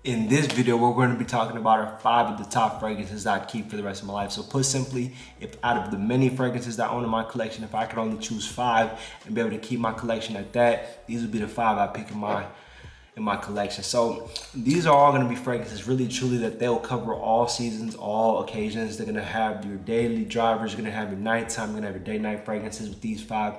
In this video, we're going to be talking about our 5 of the top fragrances that I'd keep for the rest of my life. So put simply, if out of the many fragrances that I own in my collection, if I could only choose 5 and be able to keep my collection at that, these would be the 5 I pick in my collection. So these are all going to be fragrances really truly that they'll cover all seasons, all occasions. They're going to have your daily drivers, you're going to have your nighttime, you're going to have your day night fragrances with these 5.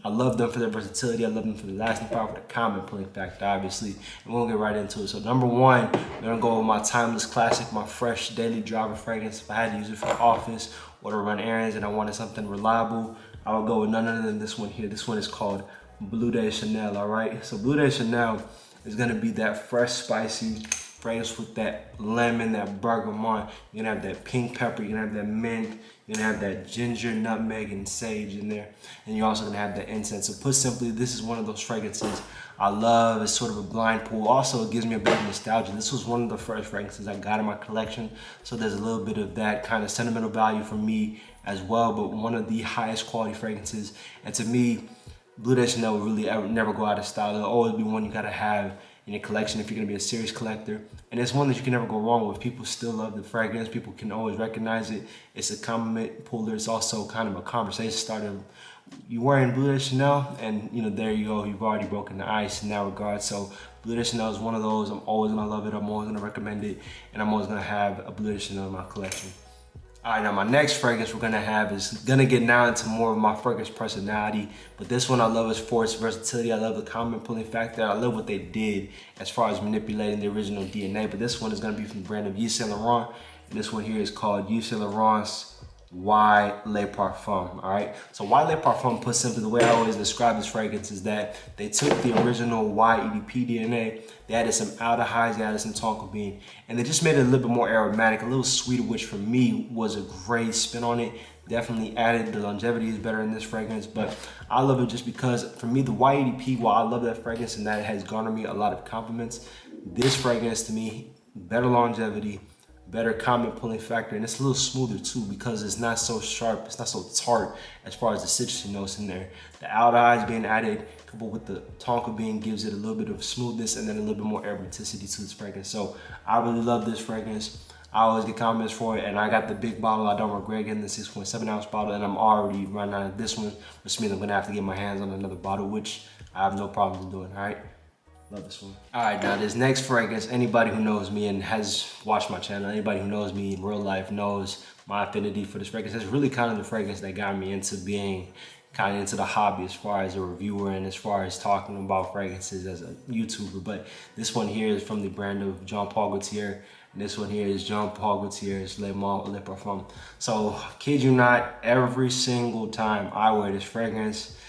I love them for their versatility. I love them for the lasting power, for the comment pulling factor, obviously. And we'll get right into it. So number 1, I'm going to go with my timeless classic, my fresh daily driver fragrance. If I had to use it for the office or to run errands and I wanted something reliable, I would go with none other than this one here. This one is called Bleu de Chanel, all right? So Bleu de Chanel is gonna be that fresh, spicy fragrance with that lemon, that bergamot. You're gonna have that pink pepper, you're gonna have that mint, you're gonna have that ginger, nutmeg, and sage in there. And you're also gonna have that incense. So put simply, this is one of those fragrances I love. It's sort of a blind pull. Also, it gives me a bit of nostalgia. This was one of the first fragrances I got in my collection. So there's a little bit of that kind of sentimental value for me as well, but one of the highest quality fragrances. And to me, Bleu de Chanel will really never go out of style. It'll always be one you gotta have in your collection if you're gonna be a serious collector. And it's one that you can never go wrong with. People still love the fragrance. People can always recognize it. It's a compliment puller. It's also kind of a conversation starter. You're wearing Bleu de Chanel, and there you go. You've already broken the ice in that regard. So Bleu de Chanel is one of those. I'm always gonna love it. I'm always gonna recommend it, and I'm always gonna have a Bleu de Chanel in my collection. All right, now my next fragrance we're gonna have is gonna get now into more of my fragrance personality, but this one I love is for its versatility. I love the comment pulling factor. I love what they did as far as manipulating the original DNA, but this one is gonna be from the brand of Yves Saint Laurent, and this one here is called Yves Saint Laurent's Y Le Parfum, all right? So Y Le Parfum, put simply, the way I always describe this fragrance is that they took the original YEDP DNA, they added some aldehydes, they added some tonka bean, and they just made it a little bit more aromatic, a little sweeter, which for me was a great spin on it. Definitely added, the longevity is better in this fragrance, but I love it just because for me, the YEDP, while I love that fragrance and that it has garnered me a lot of compliments, this fragrance to me, better longevity, better comment pulling factor, and it's a little smoother too because it's not so sharp, it's not so tart as far as the citrusy notes in there. The aldehydes being added coupled with the tonka bean gives it a little bit of smoothness and then a little bit more aromaticity to this fragrance. So I really love this fragrance. I always get compliments for it, and I got the big bottle. I don't regret getting the 6.7 ounce bottle, and I'm already running out of this one, which means I'm gonna have to get my hands on another bottle, which I have no problems in doing, all right? Love this one. All right, now this next fragrance, anybody who knows me and has watched my channel, anybody who knows me in real life knows my affinity for this fragrance. It's really kind of the fragrance that got me into being kind of into the hobby as far as a reviewer and as far as talking about fragrances as a YouTuber. But this one here is from the brand of Jean Paul Gaultier. And this one here is Jean Paul Gaultier's Le Male Le Parfum. So, kid you not, every single time I wear this fragrance,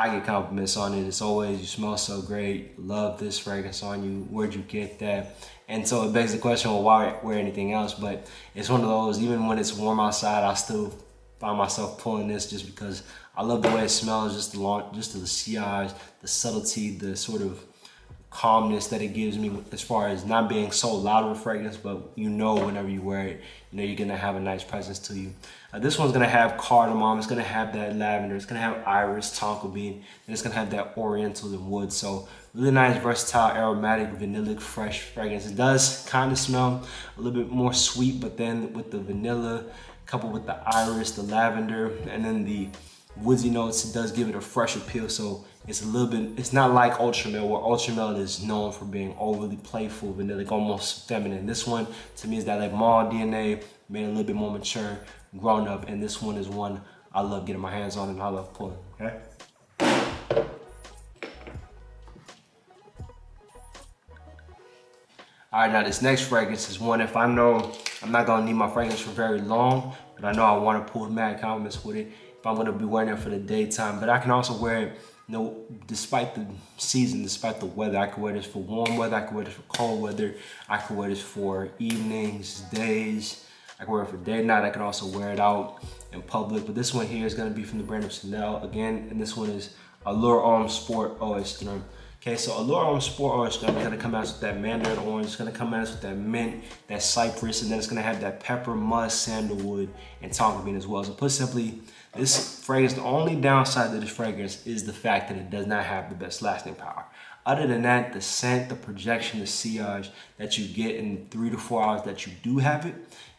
I get compliments on it. It's always, you smell so great, love this fragrance on you, where'd you get that? And so it begs the question, well, why wear anything else? But it's one of those, even when it's warm outside, I still find myself pulling this just because I love the way it smells, just the sillage, the subtlety, the sort of calmness that it gives me as far as not being so loud of a fragrance, but whenever you wear it, you're gonna have a nice presence to you. This one's gonna have cardamom, it's gonna have that lavender, it's gonna have iris, tonka bean, and it's gonna have that oriental and wood. So really nice, versatile, aromatic, vanillic, fresh fragrance. It does kind of smell a little bit more sweet, but then with the vanilla coupled with the iris, the lavender, and then the woodsy notes, it does give it a fresh appeal. So it's a little bit, it's not like Ultra Male, where Ultra Male is known for being overly playful, vanillic, almost feminine. This one to me is that like male DNA, made a little bit more mature, grown up, and this one is one I love getting my hands on and I love pulling, okay? All right, now this next fragrance is one, if I know I'm not gonna need my fragrance for very long, but I know I wanna pull mad compliments with it, if I'm gonna be wearing it for the daytime, but I can also wear it, despite the season, despite the weather. I could wear this for warm weather, I could wear this for cold weather, I could wear this for evenings, days, I could wear it for day and night. I could also wear it out in public, but this one here is gonna be from the brand of Chanel again, and this one is Allure Homme Sport Eau Extreme. Okay, so Allure Homme Sport Eau Extreme is gonna come out with that mandarin orange, it's gonna come out with that mint, that cypress, and then it's gonna have that pepper, musk, sandalwood, and tonka bean as well. So put simply, this fragrance, the only downside to this fragrance is the fact that it does not have the best lasting power. Other than that, the scent, the projection, the sillage that you get in 3 to 4 hours that you do have it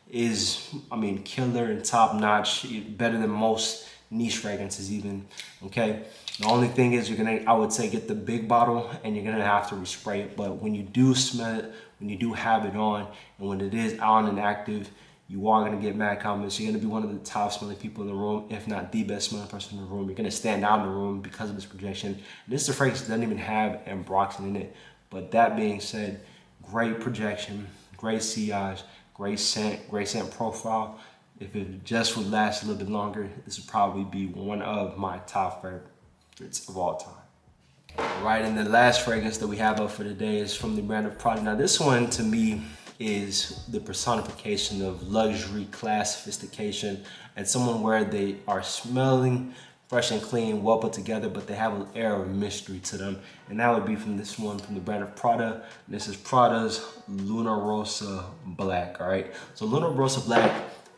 is, I mean, killer and top notch, better than most niche fragrances even, okay? The only thing is you're gonna, I would say, get the big bottle and you're gonna have to respray it. But when you do smell it, when you do have it on, and when it is on and active, you are gonna get mad comments. You're gonna be one of the top smelling people in the room, if not the best smelling person in the room. You're gonna stand out in the room because of this projection. This is a fragrance that doesn't even have ambroxan in it. But that being said, great projection, great sillage, great scent profile. If it just would last a little bit longer, this would probably be one of my top favorites of all time. All right, and the last fragrance that we have up for today is from the brand of Prada. Now this one to me is the personification of luxury, class, sophistication, and someone where they are smelling fresh and clean, well put together, but they have an air of mystery to them. And that would be from this one, from the brand of Prada. And this is Prada's Luna Rossa Black, all right? So Luna Rossa Black,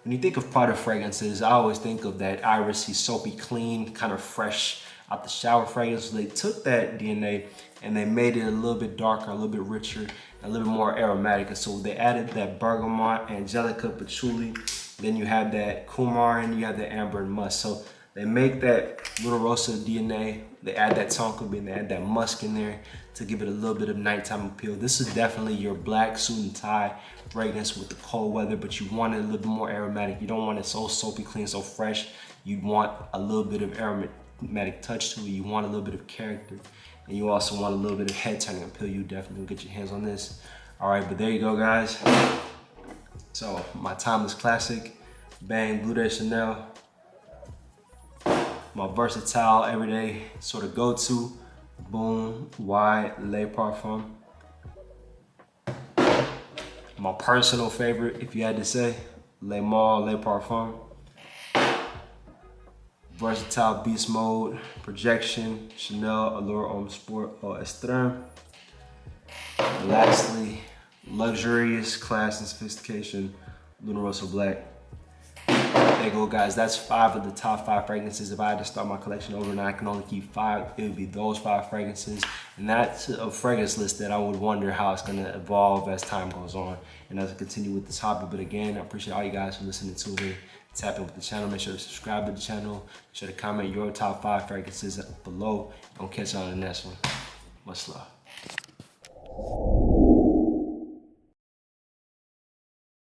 when you think of Prada fragrances, I always think of that irisy, soapy, clean, kind of fresh out the shower fragrance. So they took that DNA and they made it a little bit darker, a little bit richer, a little bit more aromatic. And so they added that bergamot, angelica, patchouli. Then you have that coumarin, you have the amber and musk. So they make that Luna Rossa DNA, they add that tonka bean, they add that musk in there to give it a little bit of nighttime appeal. This is definitely your black suit and tie fragrance with the cold weather, but you want it a little bit more aromatic. You don't want it so soapy clean, so fresh. You want a little bit of aromatic touch to it. You want a little bit of character. And you also want a little bit of head turning appeal. You definitely will get your hands on this. All right, but there you go, guys. So my timeless classic, Bang Bleu de Chanel. My versatile, everyday sort of go-to, Boom White Le Parfum. My personal favorite, if you had to say, Le Male Le Parfum. Versatile Beast Mode, Projection, Chanel Allure Homme Sport au Extreme. And lastly, luxurious class and sophistication, Luna Rossa Black. There you go, guys. That's 5 of the top 5 fragrances. If I had to start my collection over and I can only keep 5, it would be those 5 fragrances. And that's a fragrance list that I would wonder how it's gonna evolve as time goes on and as I continue with this hobby. But again, I appreciate all you guys for listening to me. Tap in with the channel. Make sure to subscribe to the channel. Make sure to comment your top 5 fragrances below. Don't catch you on the next one. Much love.